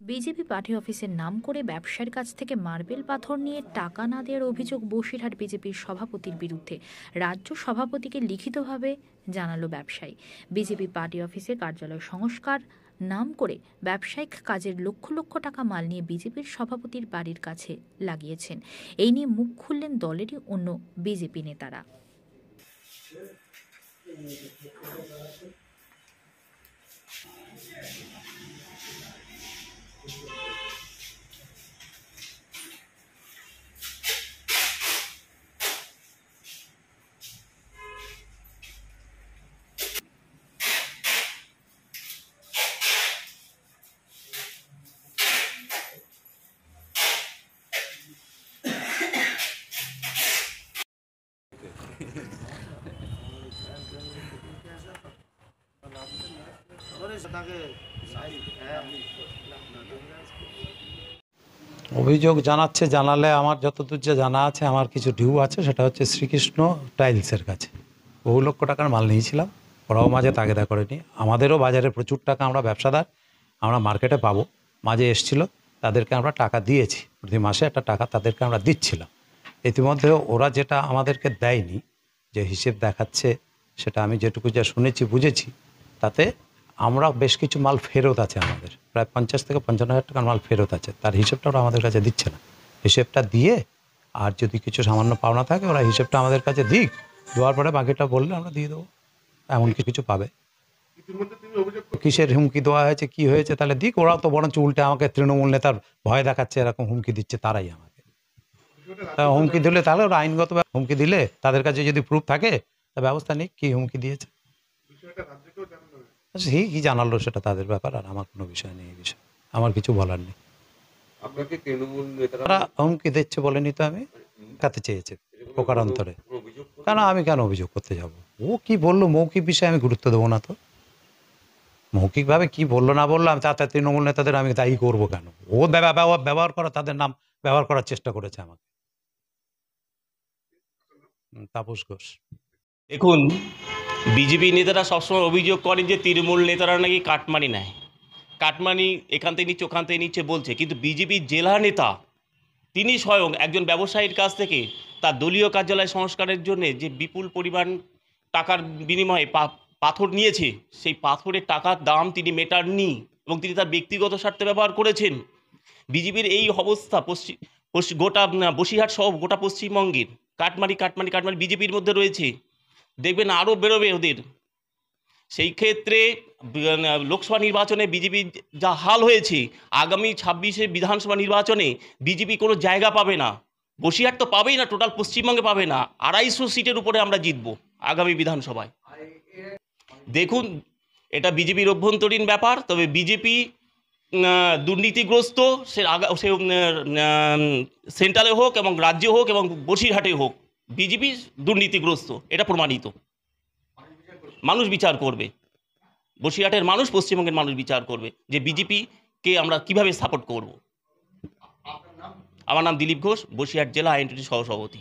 BJP party অফিসের নাম করে ব্যবসায়ীর কাছ থেকে মার্বেল পাথর নিয়ে টাকা না দেওয়ার অভিযোগ বসিরহাট বিজেপির সভাপতির বিরুদ্ধে রাজ্য সভাপতিকে লিখিতভাবে জানালো ব্যবসায়ী। বিজেপি পার্টি অফিসে কার্যালয় সংস্কার নাম করে ব্যবসায়িক কাজের লক্ষ লক্ষ টাকা মাল নিয়ে বিজেপির সভাপতির বাড়ির কাছে লাগিয়েছেন। এই নিয়ে মুখ খুললেন দলেরই অন্য বিজেপি নেতারা। অভিযোগ জানালে আমার যতদূর যা জানা আছে, আমার কিছু ডিউ আছে, সেটা হচ্ছে শ্রীকৃষ্ণ টাইলসের কাছে বহু লক্ষ টাকার মাল নিয়েছিলাম। ওরাও মাঝে তাগেদা করেনি। আমাদেরও বাজারে প্রচুর টাকা, আমরা ব্যবসাদার, আমরা মার্কেটে পাবো, মাঝে এসছিল, তাদেরকে আমরা টাকা দিয়েছি, প্রতি মাসে একটা টাকা তাদেরকে আমরা দিচ্ছিলাম। ইতিমধ্যে ওরা যেটা আমাদেরকে দেয়নি, যে হিসেব দেখাচ্ছে, সেটা আমি যেটুকু যা শুনেছি বুঝেছি, তাতে আমরা বেশ কিছু মাল ফেরত আছে, আমাদের প্রায় 50 থেকে 55 হাজার টাকার মাল ফেরত আছে। তার হিসেবটা ওরা আমাদের কাছে দিচ্ছে না। হিসেবটা দিয়ে আর যদি কিছু সামান্য পাওনা থাকে, ওরা হিসেবটা আমাদের কাছে দিক, দেওয়ার পরে বাকিটা বললে আমরা দিয়ে দেবো। এমন কিছু পাবে। কিসের হুমকি দেওয়া হয়েছে, কি হয়েছে, তাহলে দিক। ওরাও তো বরঞ্চ উল্টে আমাকে তৃণমূল নেতার ভয় দেখাচ্ছে, এরকম হুমকি দিচ্ছে তারাই আমাকে। তা হুমকি দিলে তাহলে ওরা আইনগত হুমকি দিলে, তাদের কাছে যদি প্রুফ থাকে তা ব্যবস্থা নিক, কি হুমকি দিয়েছে। সেই কি জানালো সেটা তাদের ব্যাপার, আর আমার কোনো বিষয় নেই। এই বিষয়ে আমার কিছু বলার নেই। তারা হুমকি দিচ্ছে বলেনি তো, আমি কাতে চেয়েছে প্রকারান্তরে। আমি কেন অভিযোগ করতে যাব? ও কি বললো মৌখিক বিষয়ে আমি গুরুত্ব দেবো না তো। মৌখিকভাবে কি বললো না বললো, আমি তাতে তৃণমূল নেতাদের আমি দায়ী করবো কেন? ও ব্যবহার করা, তাদের নাম ব্যবহার করার চেষ্টা করেছে আমাকে। তাপস ঘোষ। দেখুন, বিজেপি নেতারা সবসময় অভিযোগ করেন যে তৃণমূল নেতারা নাকি কাটমানি নেয়, কাটমানি এখান থেকে নিচ্ছে ওখান থেকে নিচ্ছে বলছে, কিন্তু বিজেপির জেলা নেতা তিনি স্বয়ং একজন ব্যবসায়ীর কাছ থেকে তার দলীয় কার্যালয় সংস্কারের জন্য যে বিপুল পরিমাণ টাকার বিনিময়ে পাথর নিয়েছে, সেই পাথরের টাকার দাম তিনি মেটাননি এবং তিনি তার ব্যক্তিগত স্বার্থে ব্যবহার করেছেন। বিজেপির এই অবস্থা গোটা বসিরহাট সহ গোটা পশ্চিমবঙ্গের কাটমারি কাটমারি কাটমারি বিজেপির মধ্যে রয়েছে। দেখবেন আরও বেরোবে ওদের। সেই ক্ষেত্রে লোকসভা নির্বাচনে বিজেপির যা হাল হয়েছে, আগামী 26-এ বিধানসভা নির্বাচনে বিজেপি কোনো জায়গা পাবে না। বসিরহাট তো পাবেই না, টোটাল পশ্চিমবঙ্গে পাবে না। 250 সিটের উপরে আমরা জিতব আগামী বিধানসভায়। দেখুন, এটা বিজেপির অভ্যন্তরীণ ব্যাপার, তবে বিজেপি দুর্নীতিগ্রস্ত, সে সেন্ট্রালে হোক এবং রাজ্যে হোক এবং বসিরহাটে হোক, বিজেপি দুর্নীতিগ্রস্ত, এটা প্রমাণিত। মানুষ বিচার করবে, বসিরহাটের মানুষ, পশ্চিমবঙ্গের মানুষ বিচার করবে যে বিজেপিকে আমরা কিভাবে সাপোর্ট করব। আমার নাম দিলীপ ঘোষ, বসিরহাট জেলা আইএনটিটি সহসভাপতি।